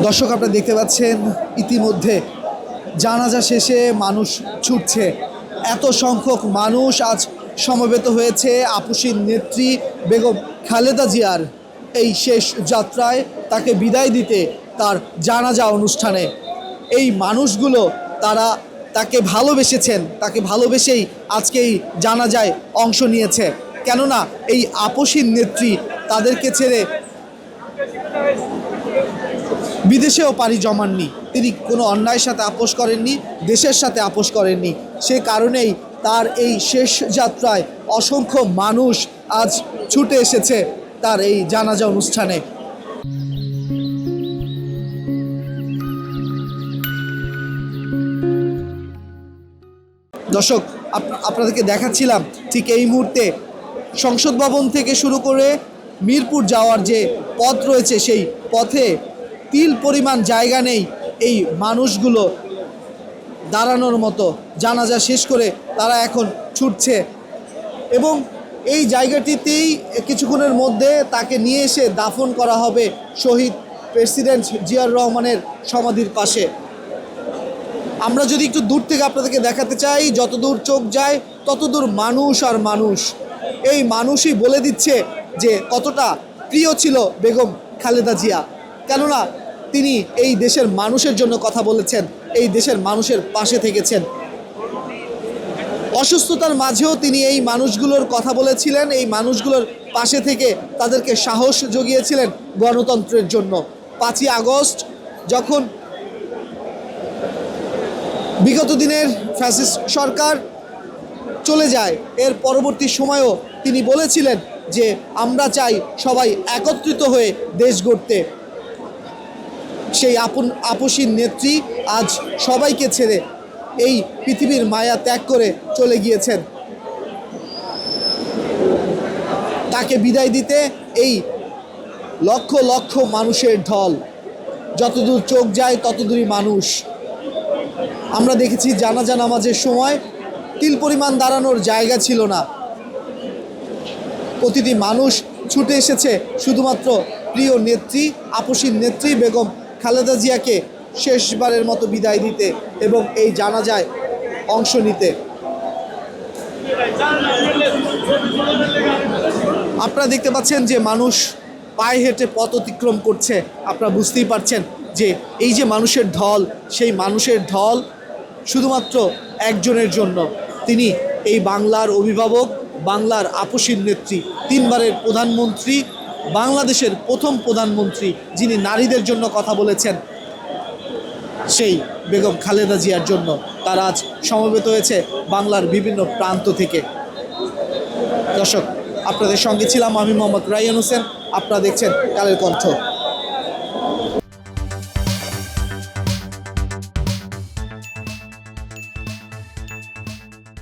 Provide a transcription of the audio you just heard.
দর্শক, আপনারা দেখতে পাচ্ছেন ইতিমধ্যে জানাজা শেষে মানুষ ছুটছে। এত সংখ্যক মানুষ আজ সমবেত হয়েছে আপসীর নেত্রী বেগম খালেদা জিয়ার এই শেষ যাত্রায়, তাকে বিদায় দিতে তার জানাজা অনুষ্ঠানে। এই মানুষগুলো তারা তাকে ভালোবেসেছেন, তাকে ভালোবেসেই আজকে এই জানাজায় অংশ নিয়েছে। কেননা এই আপসীর নেত্রী তাদেরকে ছেড়ে বিদেশেও পাড়ি জমাননি। তিনি কোনো অন্যায়ের সাথে আপোষ করেননি, দেশের সাথে আপোষ করেননি। সে কারণেই তার এই শেষ যাত্রায় অসংখ্য মানুষ আজ ছুটে এসেছে তার এই জানাজা অনুষ্ঠানে। দর্শক, আপনাদেরকে দেখাচ্ছিলাম ঠিক এই মুহূর্তে সংসদ ভবন থেকে শুরু করে মিরপুর যাওয়ার যে পথ রয়েছে, সেই পথে তিল পরিমাণ জায়গা নেই এই মানুষগুলো দাঁড়ানোর মতো। জানাজা শেষ করে তারা এখন ছুটছে এবং এই জায়গাটিতেই কিছুক্ষণের মধ্যে তাকে নিয়ে এসে দাফন করা হবে শহীদ প্রেসিডেন্ট জিয়াউর রহমানের সমাধির পাশে। আমরা যদি একটু দূর থেকে আপনাদেরকে দেখাতে চাই, যতদূর চোখ যায় ততদূর মানুষ আর মানুষ। এই মানুষই বলে দিচ্ছে যে কতটা প্রিয় ছিল বেগম খালেদা জিয়া। কেননা তিনি এই দেশের মানুষের জন্য কথা বলেছেন, এই দেশের মানুষের পাশে থেকেছেন। অসুস্থতার মাঝেও তিনি এই মানুষগুলোর কথা বলেছিলেন, এই মানুষগুলোর পাশে থেকে তাদেরকে সাহস জুগিয়েছিলেন গণতন্ত্রের জন্য। 5ই আগস্ট যখন বিগত দিনের ফ্যাসিস্ট সরকার চলে যায়, এর পরবর্তী সময়েও তিনি বলেছিলেন যে আমরা চাই সবাই একত্রিত হয়ে দেশ গড়তে। সেই আপসীর নেত্রী আজ সবাইকে ছেড়ে এই পৃথিবীর মায়া ত্যাগ করে চলে গিয়েছেন। তাকে বিদায় দিতে এই লক্ষ লক্ষ মানুষের ঢল, যতদূর চোখ যায় ততদূরই মানুষ। আমরা দেখেছি জানাজা নামাজের সময় তিল পরিমাণ দাঁড়ানোর জায়গা ছিল না। প্রতিটি মানুষ ছুটে এসেছে শুধুমাত্র প্রিয় নেত্রী, আপসীর নেত্রী বেগম খালেদা জিয়াকে শেষবারের মতো বিদায় দিতে এবং এই জানাজায় অংশ নিতে। আপনারা দেখতে পাচ্ছেন যে মানুষ পায়ে হেঁটে পথ অতিক্রম করছে। আপনারা বুঝতেই পারছেন যে এই যে মানুষের ঢল, সেই মানুষের ঢল শুধুমাত্র একজনের জন্য। তিনি এই বাংলার অভিভাবক, বাংলার আপসীর নেত্রী, 3 বারের প্রধানমন্ত্রী, বাংলাদেশের প্রথম প্রধানমন্ত্রী, যিনি নারীদের জন্য কথা বলেছেন, সেই বেগম খালেদা জিয়ার জন্য তারা আজ সমবেত হয়েছে বাংলার বিভিন্ন প্রান্ত থেকে। দর্শক, আপনাদের সঙ্গে ছিলাম আমি মোহাম্মদ রায়হান হোসেন। আপনারা দেখছেন কালের কণ্ঠ।